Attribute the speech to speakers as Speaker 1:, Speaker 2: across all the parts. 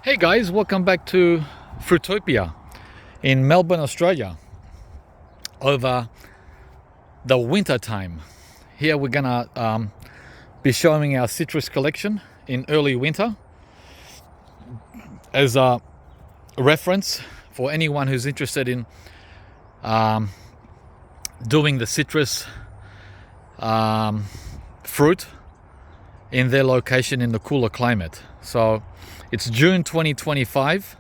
Speaker 1: Hey guys, welcome back to Fruitopia in Melbourne, Australia over the winter time. Here we're gonna be showing our citrus collection in early winter as a reference for anyone who's interested in doing the citrus fruit in their location in the cooler climate. So it's June 2025,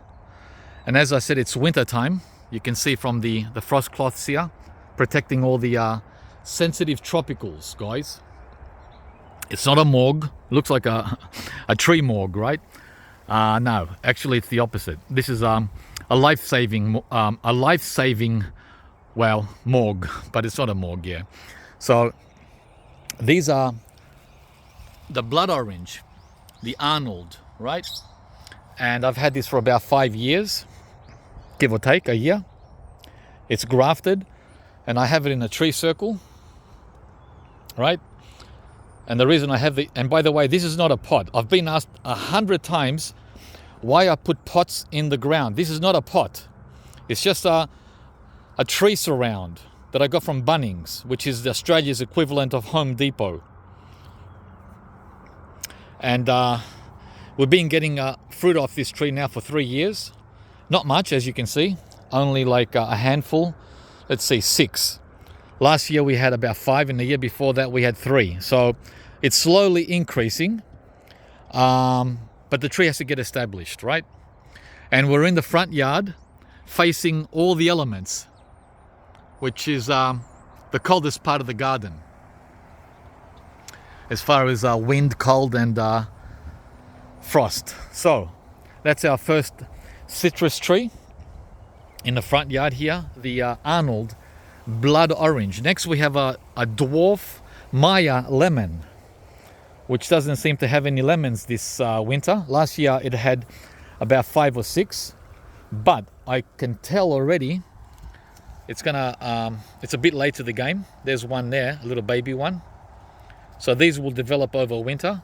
Speaker 1: and as I said, it's winter time. You can see from the frost cloths here protecting all the sensitive tropicals, guys. It's not a morgue. It looks like a tree morgue, right? No, actually it's the opposite. This is a life-saving well, morgue, but it's not a morgue, yeah. So these are the blood orange, the Arnold, right? And I've had this for about 5 years, give or take a year. It's grafted, and I have it in a tree circle, right? And the reason I have and by the way, this is not a pot. I've been asked 100 times why I put pots in the ground. This is not a pot. It's just a tree surround that I got from Bunnings, which is Australia's equivalent of Home Depot. And we've been getting fruit off this tree now for 3 years. Not much, as you can see, only like a handful. Let's see, 6. Last year we had about 5, and the year before that we had 3. So it's slowly increasing, but the tree has to get established, right? And we're in the front yard facing all the elements, which is the coldest part of the garden as far as wind, cold, and frost. So that's our first citrus tree in the front yard here, the Arnold Blood Orange. Next we have a dwarf Maya lemon, which doesn't seem to have any lemons this winter. Last year it had about 5 or 6, but I can tell already it's a bit late to the game. There's one there, a little baby one. So these will develop over winter.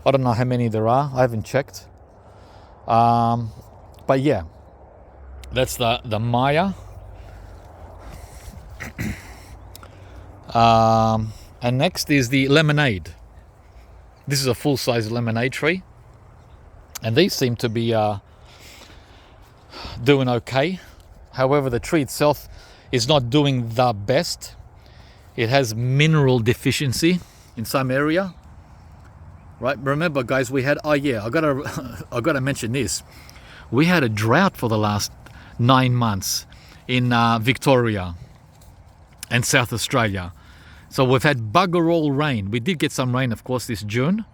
Speaker 1: I don't know how many there are. I haven't checked. But yeah, that's the Maya. And next is the lemonade. This is a full-size lemonade tree. And these seem to be doing okay. However, the tree itself is not doing the best. It has mineral deficiency in some area, right? Remember, guys, we had I gotta mention this. We had a drought for the last 9 months in Victoria and South Australia. So we've had bugger all rain. We did get some rain, of course, this June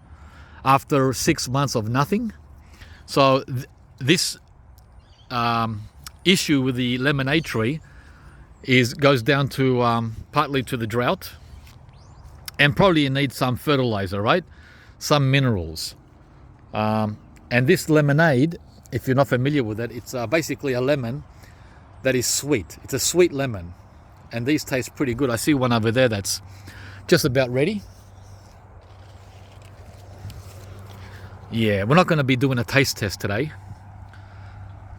Speaker 1: after 6 months of nothing. So this issue with the lemonade tree goes down to partly to the drought, and probably you need some fertilizer, right? Some minerals. And this lemonade, if you're not familiar with it, it's basically a lemon that is sweet. It's a sweet lemon, and these taste pretty good. I see one over there that's just about ready. Yeah, we're not going to be doing a taste test today.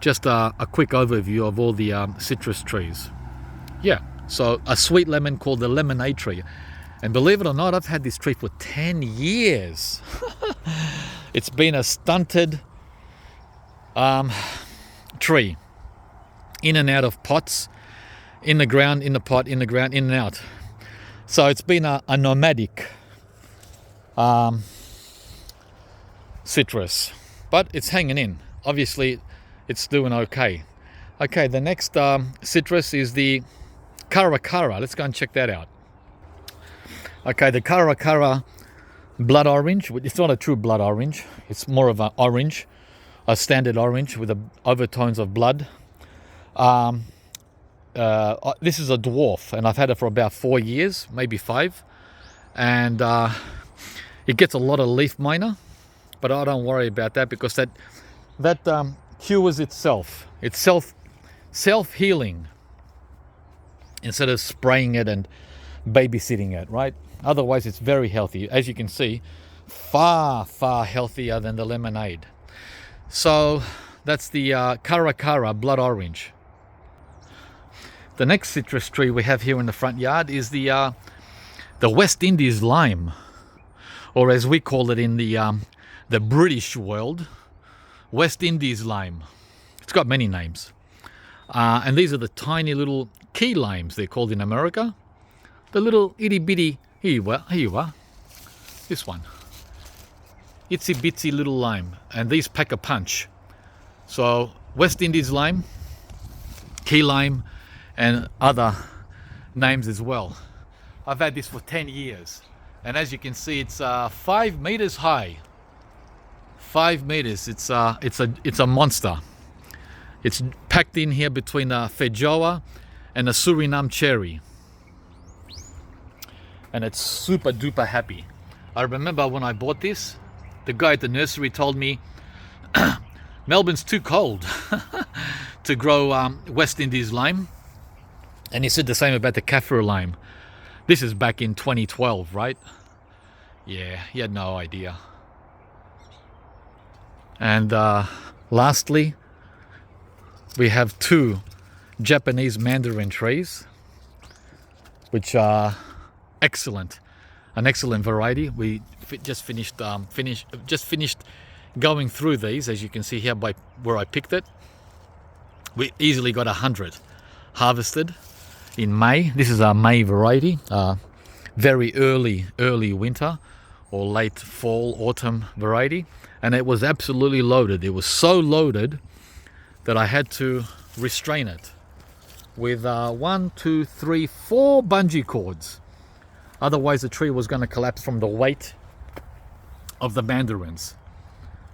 Speaker 1: Just a quick overview of all the citrus trees. Yeah, so a sweet lemon called the lemonade tree. And believe it or not, I've had this tree for 10 years. It's been a stunted tree. In and out of pots, in the ground, in the pot, in the ground, in and out. So it's been a nomadic citrus. But it's hanging in. Obviously, it's doing okay. Okay, the next citrus is the Karakara. Let's go and check that out. Okay, the Karakara blood orange. It's not a true blood orange. It's more of an orange, a standard orange with overtones of blood. This is a dwarf, and I've had it for about 4 years, maybe 5. And it gets a lot of leaf miner, but I don't worry about that because that cures itself. It's self-healing instead of spraying it and babysitting it, right? Otherwise, it's very healthy. As you can see, far, far healthier than the lemonade. So that's the Caracara Blood Orange. The next citrus tree we have here in the front yard is the West Indies Lime, or as we call it in the British world, West Indies Lime. It's got many names. And these are the tiny little key limes, they're called in America. The little itty bitty, here you are, this one. Itsy bitsy little lime, and these pack a punch. So West Indies lime, key lime, and other names as well. I've had this for 10 years, and as you can see, it's 5 meters high. 5 meters. It's a monster. It's packed in here between a Feijoa and a Suriname cherry, and it's super duper happy. I remember when I bought this, the guy at the nursery told me Melbourne's too cold to grow West Indies lime, and he said the same about the Cafir Lime. This is back in 2012, right? Yeah, he had no idea. And lastly, we have 2 Japanese Mandarin trees, which are excellent, an excellent variety. We just finished going through these, as you can see here by where I picked it. We easily got 100 harvested in May. This is our May variety, very early winter or late fall, autumn variety, and it was absolutely loaded. It was so loaded that I had to restrain it with 1, 2, 3, 4 bungee cords. Otherwise the tree was going to collapse from the weight of the mandarins.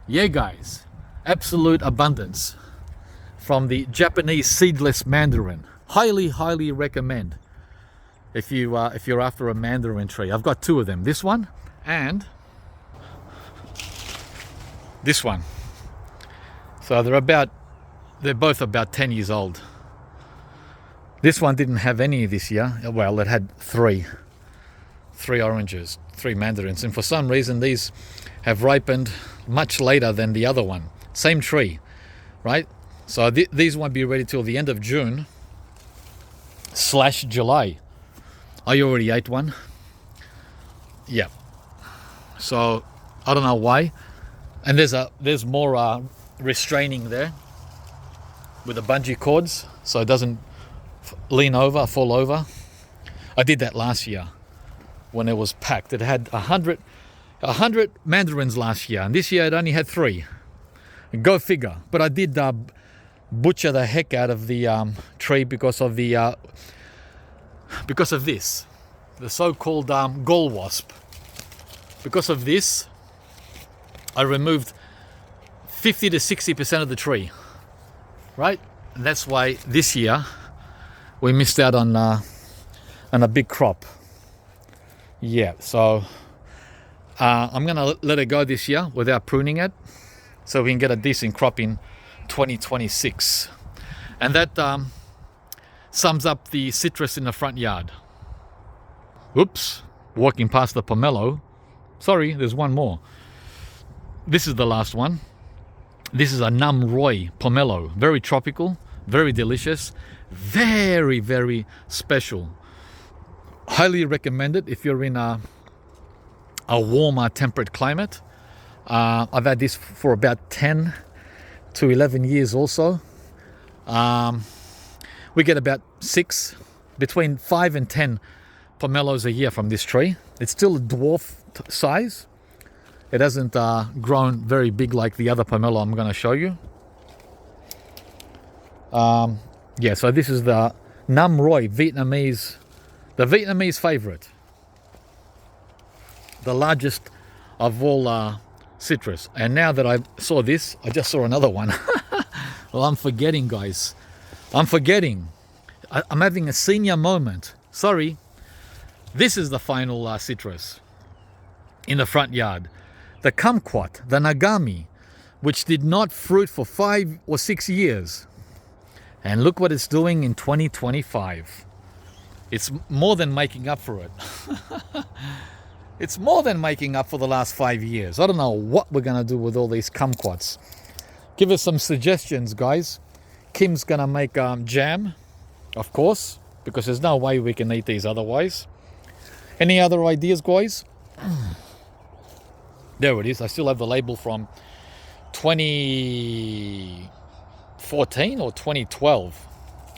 Speaker 1: Yeah guys, absolute abundance from the Japanese seedless mandarin. Highly recommend if you're after a mandarin tree. I've got 2 of them, this one and this one. So they're both about 10 years old. This one didn't have any this year. Well, it had 3 oranges, 3 mandarins, and for some reason these have ripened much later than the other one. Same tree, right? So these won't be ready till the end of June / July. I already ate one. Yeah. So I don't know why. And there's more restraining there with the bungee cords, so it doesn't fall over. I did that last year when it was packed. It had 100 mandarins last year, and this year it only had 3. Go figure. But I did butcher the heck out of the tree because of this, the so-called gall wasp. Because of this, I removed 50 to 60% of the tree, right? And that's why this year we missed out on a big crop. Yeah, so I'm gonna let it go this year without pruning it, so we can get a decent crop in 2026. And that sums up the citrus in the front yard. Oops, walking past the pomelo. Sorry, there's one more. This is the last one. This is a Nam Roy pomelo. Very tropical, very delicious, very special. Highly recommend it if you're in a warmer temperate climate. I've had this for about 10 to 11 years also. We get about 6, between 5 and 10 pomelos a year from this tree. It's still a dwarf size. It hasn't grown very big like the other pomelo I'm going to show you. Yeah, so this is the Nam Roy Vietnamese, the Vietnamese favorite. The largest of all citrus. And now that I saw this, I just saw another one. Well, I'm forgetting, guys. I'm forgetting. I'm having a senior moment. Sorry. This is the final citrus in the front yard. The kumquat, the nagami, which did not fruit for 5 or 6 years. And look what it's doing in 2025. It's more than making up for it. It's more than making up for the last 5 years. I don't know what we're going to do with all these kumquats. Give us some suggestions, guys. Kim's gonna make jam, of course, because there's no way we can eat these otherwise. Any other ideas, guys? There it is. I still have the label from 2014 or 2012.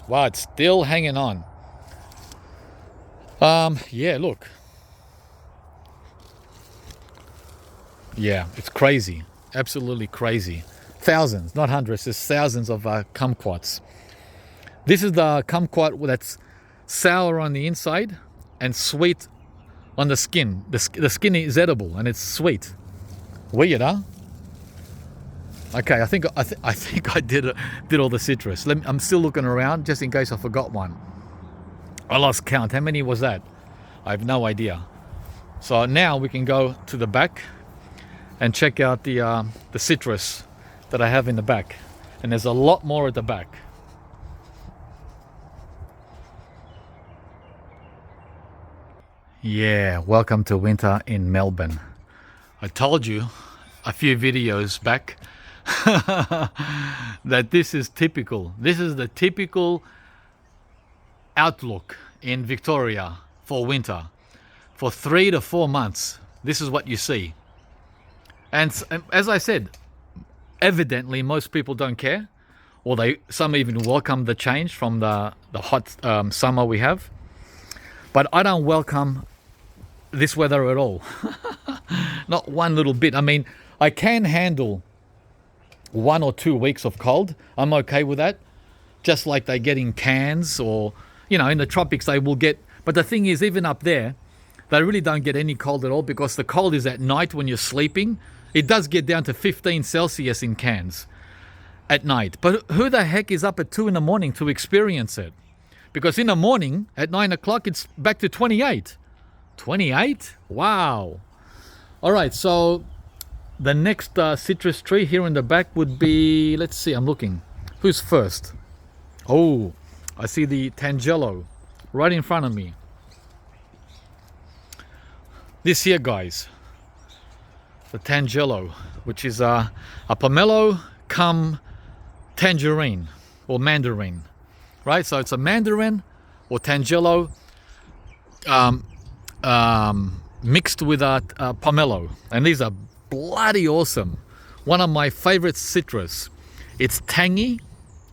Speaker 1: Wow, it's still hanging on. Yeah, look. Yeah, it's crazy. Absolutely crazy. Thousands, not hundreds, there's thousands of kumquats. This is the kumquat that's sour on the inside and sweet on the skin. The skin is edible and it's sweet. Weird, huh? Okay, I think I did all the citrus. I'm still looking around just in case I forgot one. I lost count. How many was that? I have no idea. So now we can go to the back and check out the citrus that I have in the back. And there's a lot more at the back. Yeah, welcome to winter in Melbourne. I told you a few videos back that this is typical. This is the typical outlook in Victoria for winter. For 3 to 4 months, this is what you see. And as I said, evidently most people don't care, or some even welcome the change from the hot summer we have. But I don't welcome this weather at all. Not one little bit. I mean, I can handle 1 or 2 weeks of cold. I'm okay with that. Just like they get in Cairns or, you know, in the tropics they will get. But the thing is, even up there, they really don't get any cold at all because the cold is at night when you're sleeping. It does get down to 15 Celsius in Cairns at night. But who the heck is up at 2 in the morning to experience it? Because in the morning, at 9 o'clock, it's back to 28. 28? Wow. All right, so the next citrus tree here in the back would be, let's see, I'm looking. Who's first? Oh, I see the Tangelloo right in front of me. This here, guys, the Tangelloo, which is a pomelo cum tangerine or mandarin, right? So it's a mandarin or Tangelloo mixed with a pomelo, and these are bloody awesome. One of my favorite citrus. It's tangy,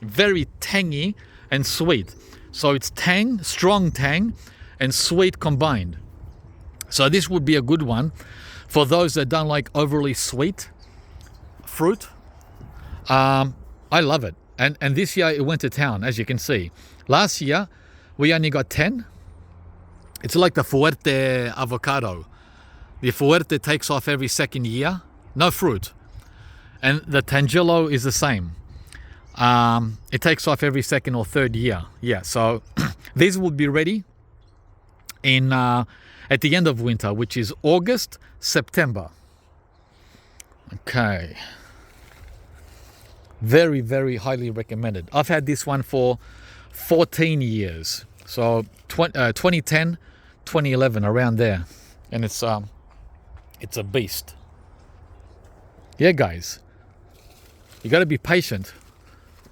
Speaker 1: very tangy and sweet. So it's tang, strong tang, and sweet combined. So this would be a good one for those that don't like overly sweet fruit. I love it. And this year it went to town, as you can see. Last year we only got 10. It's like the Fuerte avocado. The Fuerte takes off every second year. No fruit. And the Tangelloo is the same. It takes off every second or third year. Yeah, so these will be ready in at the end of winter, which is August, September. Okay. Very, very highly recommended. I've had this one for 14 years. So 2010, 2011, around there. And it's a beast. Yeah, guys. You got to be patient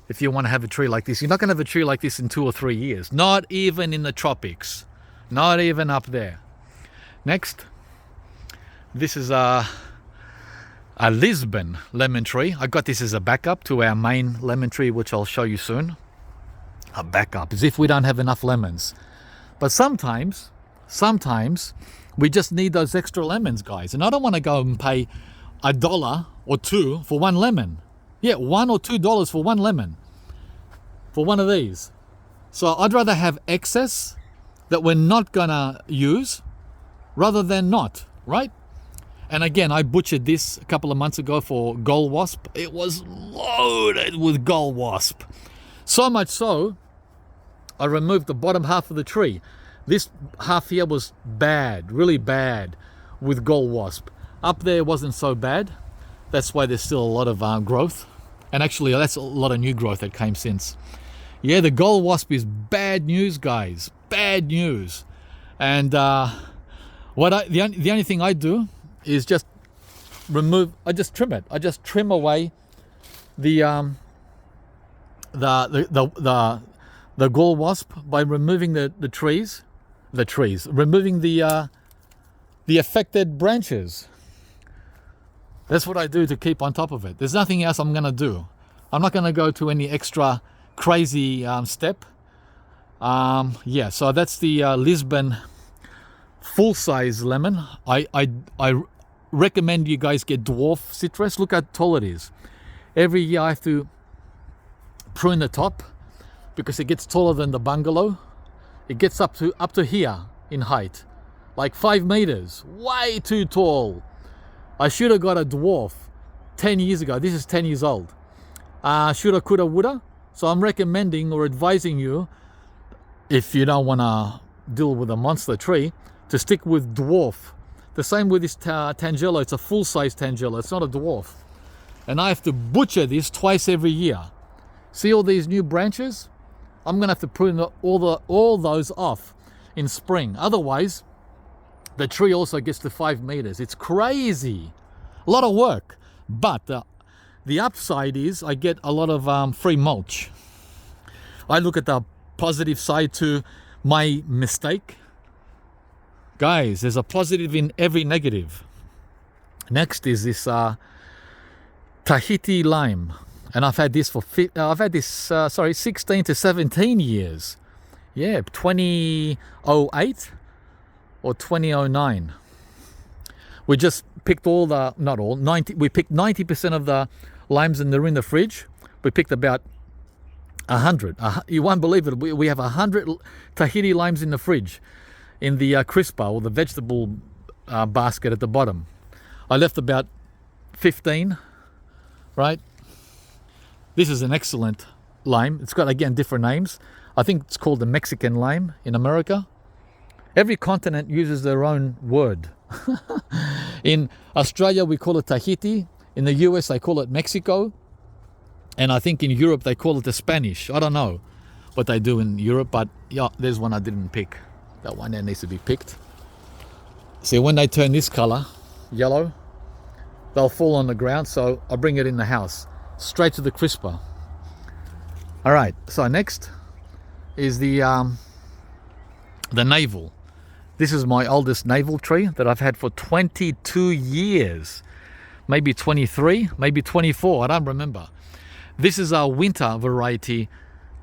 Speaker 1: if you want to have a tree like this. You're not going to have a tree like this in 2 or 3 years. Not even in the tropics. Not even up there. Next. This is a Lisbon lemon tree. I got this as a backup to our main lemon tree, which I'll show you soon. A backup, as if we don't have enough lemons. But sometimes we just need those extra lemons, guys. And I don't want to go and pay $1 or $2 for one lemon. Yeah, $1 or $2 for one lemon. For one of these. So I'd rather have excess that we're not gonna use rather than not, right? And again, I butchered this a couple of months ago for gall wasp. It was loaded with gall wasp. So much so, I removed the bottom half of the tree. This half here was bad, really bad with gall wasp. Up there wasn't so bad. That's why there's still a lot of growth. And actually, that's a lot of new growth that came since. Yeah, the gall wasp is bad news, guys. Bad news. And the only thing I do is just trim it. I just trim away the gall wasp by removing the trees, removing the affected branches. That's what I do to keep on top of it. There's nothing else I'm gonna do. I'm not gonna go to any extra crazy step. Yeah, so that's the Lisbon full-size lemon. I recommend you guys get dwarf citrus. Look how tall it is. Every year I have to prune the top because it gets taller than the bungalow. It gets up to here in height, like 5 meters. Way too tall. I should have got a dwarf 10 years ago. This is 10 years old. Shoulda, coulda, woulda. So I'm recommending or advising you, if you don't want to deal with a monster tree, to stick with dwarf. The same with this Tangelloo. It's a full-size Tangelloo. It's not a dwarf. And I have to butcher this twice every year. See all these new branches? I'm going to have to prune all those off in spring. Otherwise, the tree also gets to 5 meters. It's crazy. A lot of work. But the upside is I get a lot of free mulch. I look at the positive side to my mistake. Guys, there's a positive in every negative. Next is this Tahiti Lime. And I've had this for 16 to 17 years. Yeah, 2008 or 2009. We just picked all the, not all, 90. We picked 90% of the limes and they're in the fridge. We picked about 100. You won't believe it. We have 100 Tahiti limes in the fridge, in the crisper or the vegetable basket at the bottom. I left about 15, right? This is an excellent lime. It's got, again, different names. I think it's called the Mexican lime in America. Every continent uses their own word. In Australia, we call it Tahiti. In the US, they call it Mexico. And I think in Europe, they call it the Spanish. I don't know what they do in Europe, but yeah, there's one I didn't pick. That one there needs to be picked. See, when they turn this color, yellow, they'll fall on the ground, so I bring it in the house, straight to the crisper. All right, so next is the navel. This is my oldest navel tree that I've had for 22 years. Maybe 23, maybe 24, I don't remember. This is our winter variety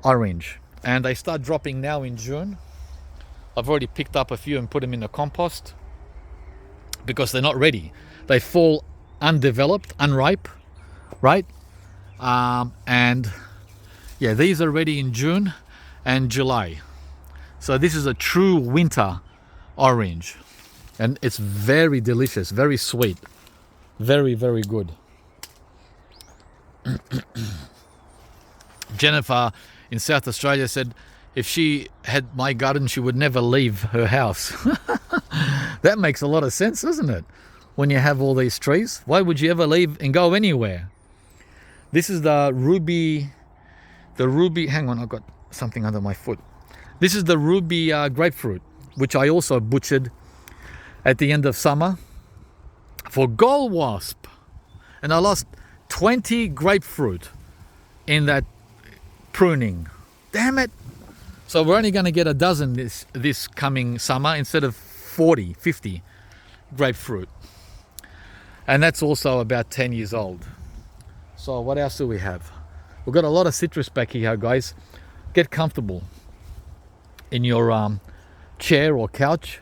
Speaker 1: orange. And they start dropping now in June. I've already picked up a few and put them in the compost because they're not ready. They fall undeveloped, unripe, right? And yeah, these are ready in June and July. So this is a true winter orange. And it's very delicious, very sweet. Very, very good. Jennifer in South Australia said if she had my garden, she would never leave her house. That makes a lot of sense, doesn't it? When you have all these trees, why would you ever leave and go anywhere? This is the ruby, hang on, I've got something under my foot. This is the ruby grapefruit, which I also butchered at the end of summer for gall wasp. And I lost 20 grapefruit in that pruning. Damn it. So we're only going to get a dozen this coming summer instead of 40, 50 grapefruit. And that's also about 10 years old. So what else do we have? We've got a lot of citrus back here, guys. Get comfortable in your chair or couch.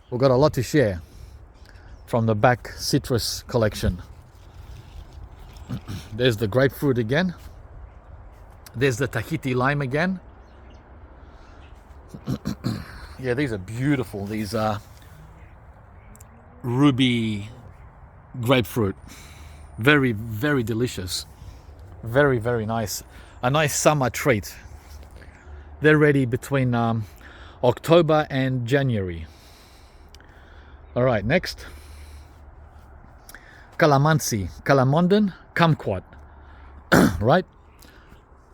Speaker 1: We've got a lot to share from the back citrus collection. There's the grapefruit again. There's the Tahiti lime again. Yeah, these are beautiful. These are ruby grapefruit. Very, very delicious. Very, very nice. A nice summer treat. They're ready between October and January. All right, next. Calamansi, Calamondan, kumquat. Right?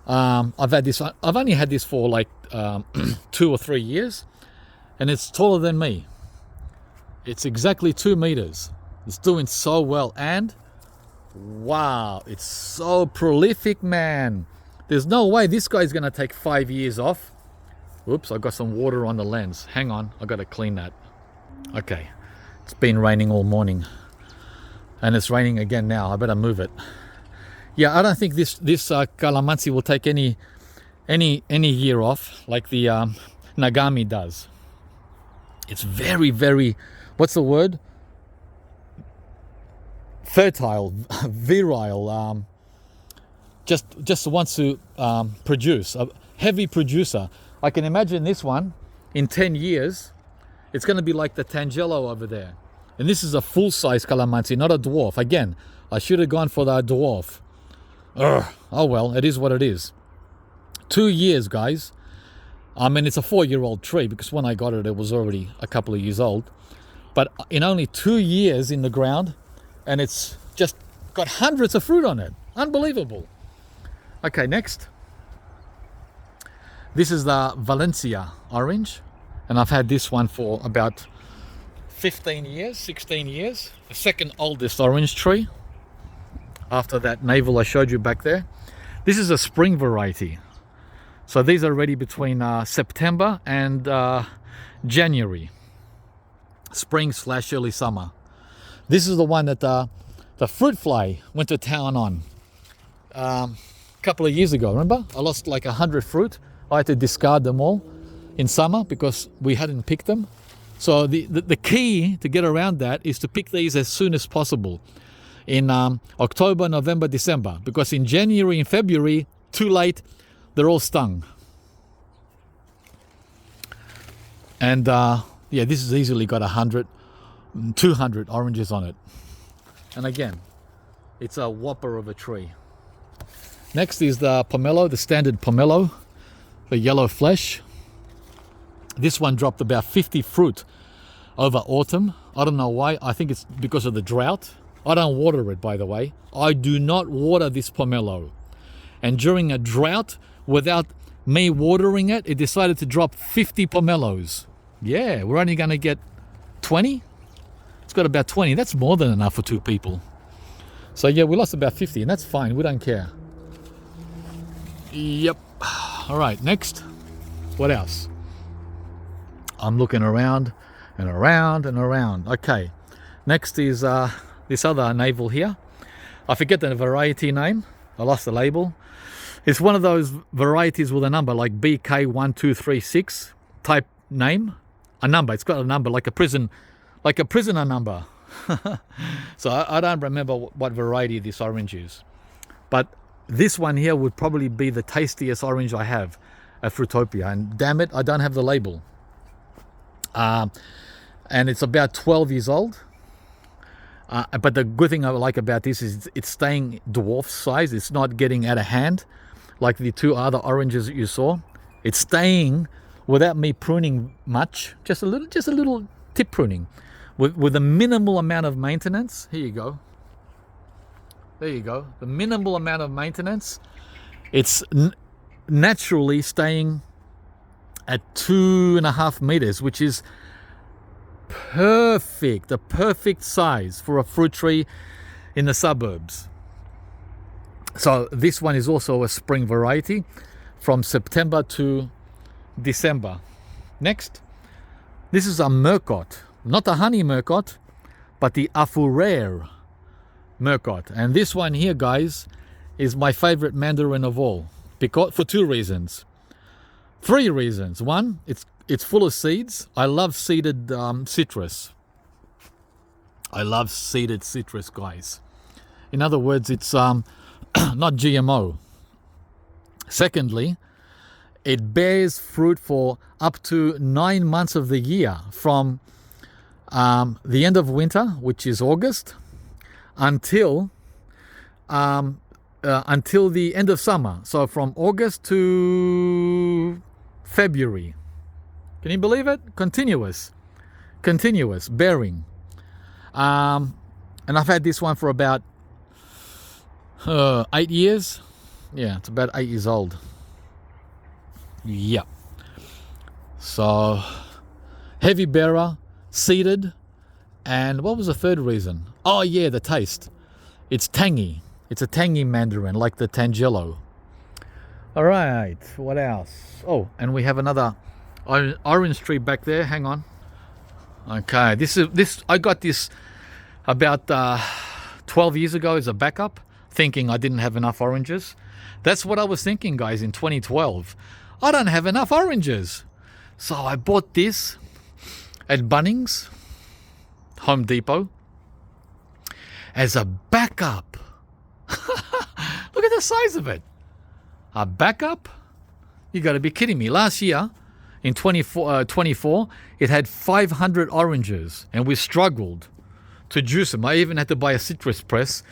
Speaker 1: I've had this. I've only had this for like 2 or 3 years, and it's taller than me. It's exactly 2 meters. It's doing so well, and Wow, it's so prolific, man. There's no way this guy's gonna take 5 years off. Oops, I got some water on the lens. Hang on, I gotta clean that. Okay, it's been raining all morning, and it's raining again now. I better move it. Yeah, I don't think this calamansi will take any year off like the Nagami does. It's very, very, what's the word? Fertile, virile. Just wants to produce, a heavy producer. I can imagine this one in 10 years, it's going to be like the Tangelloo over there. And this is a full-size calamansi, not a dwarf. Again, I should have gone for the dwarf. Ugh. Oh well, it is what it is. 2 years, guys. I mean, it's a 4-year-old tree because when I got it, it was already a couple of years old. But in only 2 years in the ground, and it's just got hundreds of fruit on it. Unbelievable. Okay, next. This is the Valencia Orange, and I've had this one for about 15 years, 16 years. The second oldest orange tree after that Navel I showed you back there. This is a spring variety. So these are ready between September and January. Spring / early summer. This is the one that the fruit fly went to town on a couple of years ago. Remember? I lost like 100 fruit. I had to discard them all in summer because we hadn't picked them. So the key to get around that is to pick these as soon as possible in October, November, December, because in January and February, too late, they're all stung. And yeah, this has easily got 100, 200 oranges on it. And again, it's a whopper of a tree. Next is the pomelo, the standard pomelo, the yellow flesh. This one dropped about 50 fruit over autumn. I don't know why. I think it's because of the drought. I don't water it, by the way. I do not water this pomelo. And during a drought, without me watering it, it decided to drop 50 pomelos. Yeah, we're only going to get 20. It's got about 20. That's more than enough for 2 people. So yeah, we lost about 50, and that's fine. We don't care. Yep. All right, next. What else? I'm looking around and around and around. Okay, next is this other navel here. I forget the variety name. I lost the label. It's one of those varieties with a number like BK1236 type name. A number. It's got a number like a prisoner number. So I don't remember what variety this orange is. But this one here would probably be the tastiest orange I have at Fruitopia. And damn it, I don't have the label. And it's about 12 years old. But the good thing I like about this is it's staying dwarf size. It's not getting out of hand like the 2 other oranges that you saw. It's staying without me pruning much. Just a little tip pruning with a minimal amount of maintenance. Here you go. There you go. The minimal amount of maintenance. It's naturally staying at 2.5 meters, which is perfect, the perfect size for a fruit tree in the suburbs. So this one is also a spring variety from September to December. Next, this is a Murcot, not the honey Murcot, but the Afurere Murcot. And this one here, guys, is my favorite mandarin of all, because for 2 reasons. 3 reasons. One, it's full of seeds. I love seeded citrus. I love seeded citrus, guys. In other words, it's not GMO. Secondly, it bears fruit for up to 9 months of the year, from the end of winter, which is August, until the end of summer. So from August to February. Can you believe it? Continuous bearing. And I've had this one for about 8 years. Yeah, it's about 8 years old. Yeah. So heavy bearer, seeded, and what was the third reason? Oh yeah, the taste. It's tangy. It's a tangy mandarin, like the Tangelloo. All right, what else? Oh, and we have another orange tree back there. Hang on. Okay, this. I got this about 12 years ago as a backup, thinking I didn't have enough oranges. That's what I was thinking, guys, in 2012. I don't have enough oranges. So I bought this at Bunnings, Home Depot, as a backup. Look at the size of it. A backup? You got to be kidding me. Last year, in 24, it had 500 oranges, and we struggled to juice them. I even had to buy a citrus press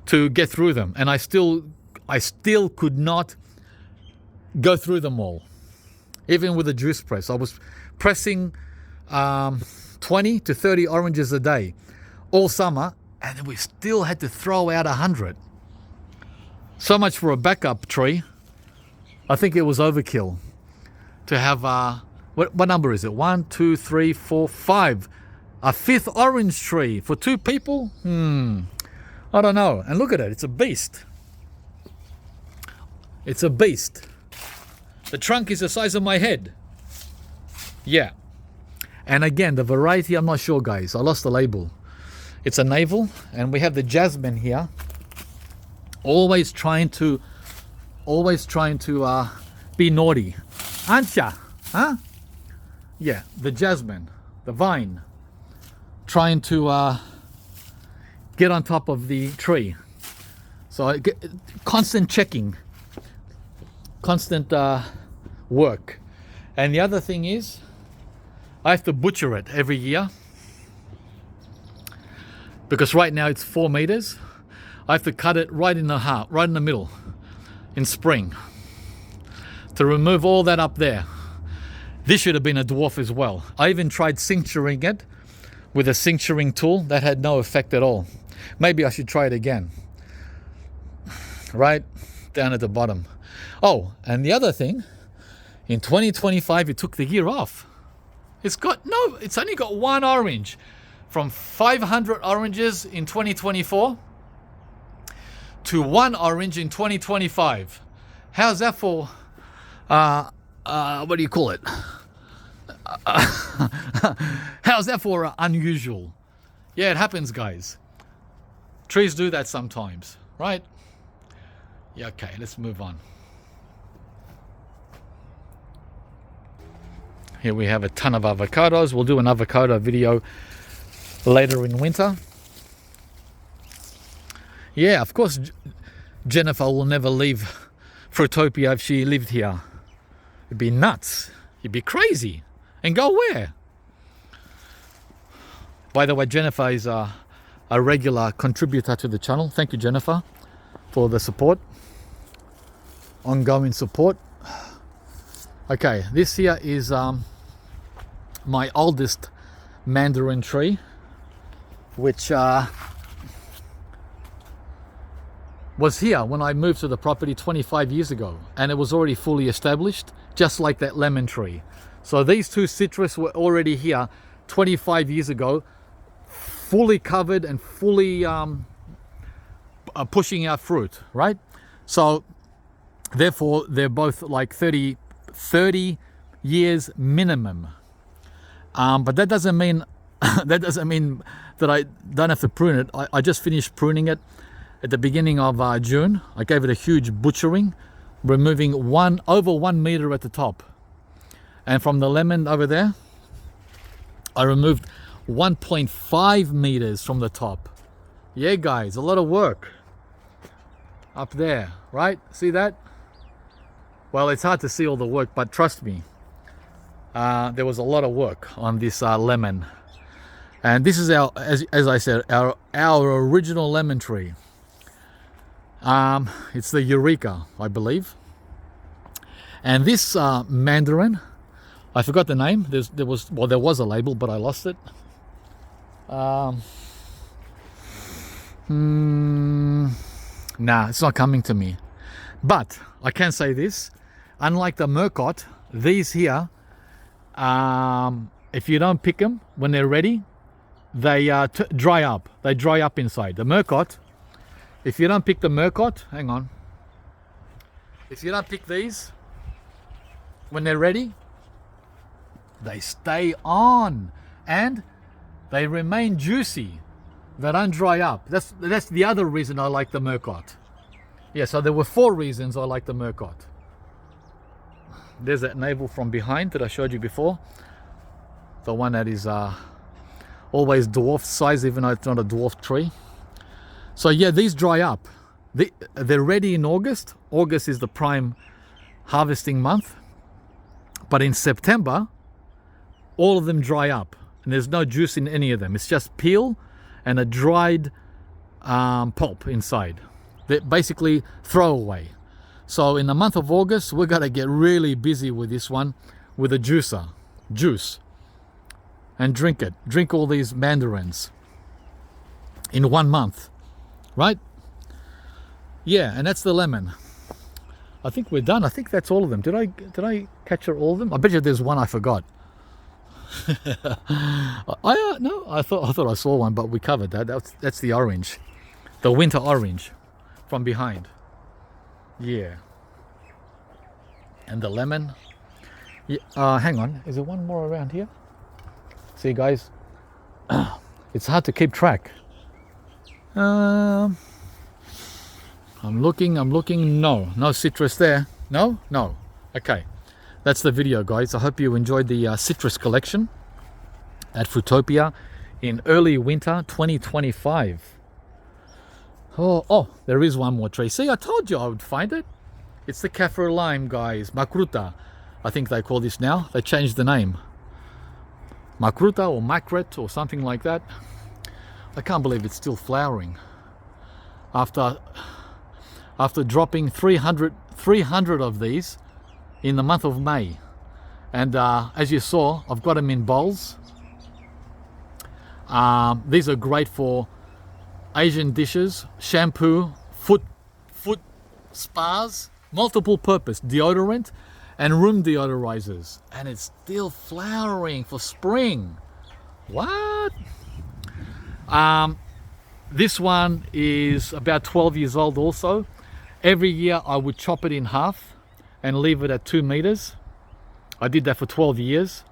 Speaker 1: to get through them, and I still could not go through them all. Even with a juice press, I was pressing 20 to 30 oranges a day all summer, and we still had to throw out 100. So much for a backup tree. I think it was overkill to have what number is it? 1, 2, 3, 4, 5. A fifth orange tree for 2 people? I don't know. And look at it, it's a beast. It's a beast. The trunk is the size of my head. Yeah. And again, the variety, I'm not sure, guys. I lost the label. It's a navel, and we have the jasmine here. Always trying to be naughty. Aren't ya? Huh? Yeah, the jasmine, the vine. Trying to get on top of the tree. So I get constant checking. Constant work. And the other thing is, I have to butcher it every year, because right now it's 4 meters. I have to cut it right in the heart, right in the middle, in spring, to remove all that up there. This should have been a dwarf as well. I even tried cincturing it with a cincturing tool. That had no effect at all. Maybe I should try it again. Right down at the bottom. Oh, and the other thing, in 2025, it took the year off. It's only got 1 orange. From 500 oranges in 2024 to 1 orange in 2025. How's that for, what do you call it? How's that for unusual? Yeah, it happens, guys. Trees do that sometimes, right? Yeah, okay, let's move on. Here we have a ton of avocados. We'll do an avocado video later in winter. Yeah, of course, Jennifer will never leave Fruitopia if she lived here. It'd be nuts. You'd be crazy. And go where? By the way, Jennifer is a regular contributor to the channel. Thank you, Jennifer, for the support. Ongoing support. Okay, this here is my oldest Mandarin tree, which was here when I moved to the property 25 years ago, and it was already fully established, just like that lemon tree. So these 2 citrus were already here 25 years ago, fully covered and fully pushing out fruit, right? So therefore they're both like 30 years minimum. But that doesn't mean that I don't have to prune it. I just finished pruning it at the beginning of June. I gave it a huge butchering, removing over 1 meter at the top. And from the lemon over there, I removed 1.5 meters from the top. Yeah, guys, a lot of work up there, right? See that? Well, it's hard to see all the work, but trust me, there was a lot of work on this lemon. And this is as I said, our original lemon tree. It's the Eureka, I believe. And this Mandarin, I forgot the name. There was a label, but I lost it. Nah, it's not coming to me. But I can say this, unlike the Murcott, these here, if you don't pick them when they're ready, they dry up. They dry up inside. The Murcott, If you don't pick the Murcot, hang on. If you don't pick these when they're ready, they stay on and they remain juicy. They don't dry up. That's the other reason I like the Murcot. Yeah, so there were 4 reasons I like the Murcot. There's that navel from behind that I showed you before. The one that is always dwarf size, even though it's not a dwarf tree. So yeah, these dry up. They're ready in August. August is the prime harvesting month. But in September, all of them dry up. And there's no juice in any of them. It's just peel and a dried pulp inside. They're basically throwaway. So in the month of August, we're going to get really busy with this one with a juice. And drink it. Drink all these mandarins in 1 month. Right? Yeah, and that's the lemon. I think we're done. I think that's all of them. Did I capture all of them? I bet you there's one I forgot. No, I thought I saw one, but we covered that. That's the orange, the winter orange, from behind. Yeah. And the lemon. Yeah. Hang on. Is there one more around here? See, guys, it's hard to keep track. I'm looking. No citrus there. No. Okay. That's the video, guys. I hope you enjoyed the citrus collection at Fruitopia in early winter 2025. Oh, there is one more tree. See, I told you I would find it. It's the Cafir Lime, guys. Makruta, I think they call this now. They changed the name. Makruta or Makret or something like that. I can't believe it's still flowering. After dropping 300 of these in the month of May. And as you saw, I've got them in bowls. These are great for Asian dishes, shampoo, foot spas, multiple purpose, deodorant and room deodorizers. And it's still flowering for spring. What? This one is about 12 years old also. Every year I would chop it in half and leave it at 2 meters. I did that for 12 years.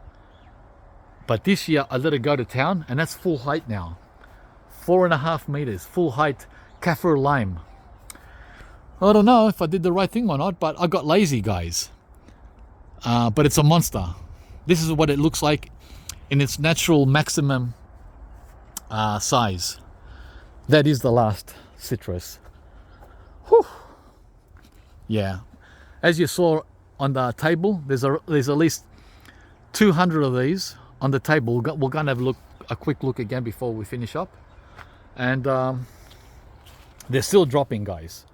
Speaker 1: But this year I let it go to town, and that's full height now. 4.5 meters, full height Cafir Lime. I don't know if I did the right thing or not, but I got lazy, guys. But it's a monster. This is what it looks like in its natural maximum size. That is the last citrus. Whew. Yeah. As you saw on the table, there's at least 200 of these on the table. We're going to have a quick look again before we finish up. And they're still dropping, guys.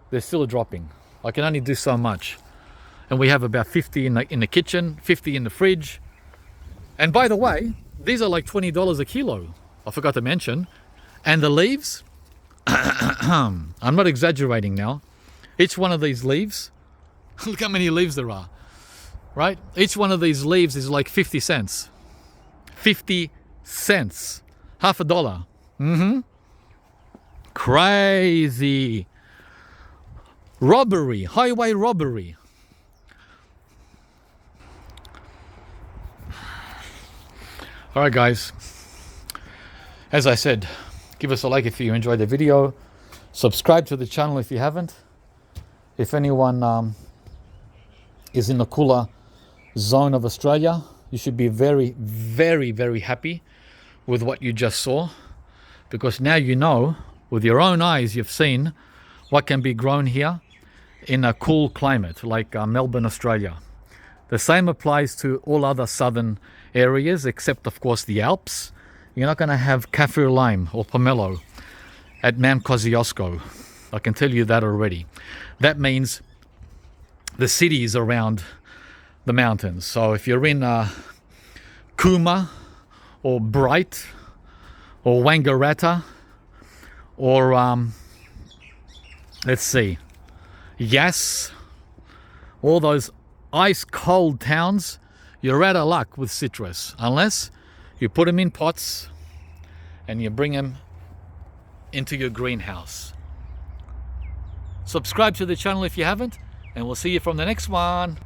Speaker 1: They're still dropping. I can only do so much. And we have about 50 in the kitchen, 50 in the fridge. And by the way, these are like $20 a kilo. I forgot to mention. And the leaves, I'm not exaggerating now. Each one of these leaves, look how many leaves there are, right? Each one of these leaves is like 50 cents. 50 cents. Half $1. Crazy. Robbery. Highway robbery. All right, guys. As I said, give us a like if you enjoyed the video. Subscribe to the channel if you haven't. If anyone is in the cooler zone of Australia, you should be very, very, very happy with what you just saw, because now you know, with your own eyes, you've seen what can be grown here in a cool climate like Melbourne, Australia. The same applies to all other southern areas, except of course the Alps. You're not going to have Cafir Lime or pomelo at Mount Kosciuszko. I can tell you that already. That means the cities around the mountains. So if you're in Cooma or Bright or Wangaratta or let's see, Yass, all those ice cold towns, you're out of luck with citrus unless you put them in pots and you bring them into your greenhouse. Subscribe to the channel if you haven't, and we'll see you from the next one.